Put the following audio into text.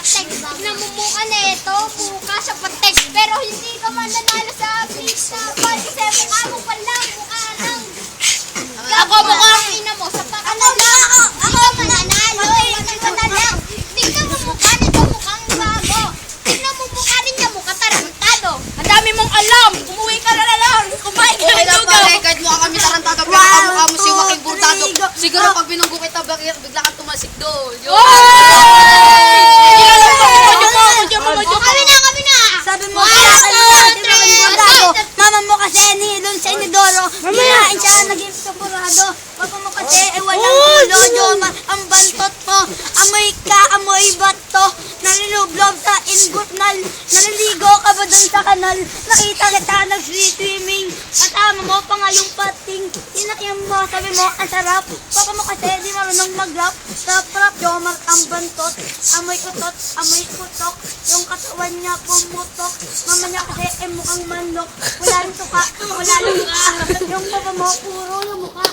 patek. Namumuka na ito, buka sa patek. Pero hindi ka man nanalo sa please na ball. Kasi mukha mo pala, mukha ng... Ako mukha ang ina mo, sa pakalalang. Ako mananalo, hindi ka na lang. Tingnan mo mukha nito, mukhang bago. Tingnan mo mukha rin niya, mukha tarantado. Ang dami mong alam, umuwi ka na lang. Kumain ka na lang pare, kahit mukha kami tarantado, pero kamukha mo si Joaquin Hurtado. Siguro pag binunggo kita, bigla kang tumasik doon. Kami na! Sabi mo, mama mo kasi nilon sa inidoro. Kinain siya, naging saburado. Papa mo kasi, walang ulo. Jomar, ang bantot mo. Amoy ka, amoy bato. Nalilublob sa inggutnal. Naliligo ka ba dun sa kanal? Nakita kita nag-free swimming. Kasama mo pa nga yung pating. Inakyan mo, sabi mo, ang sarap. Papa mo kasi, di marunong mag-rap. Rap-rap, Jomar, ang bantot. Amoy utot, amoy putok. Yung katawan niya pumutok. Mama niya kasi, mukhang manok. Wala rin tuka, wala rin tuka. Yung papa mo, puro yung mukha.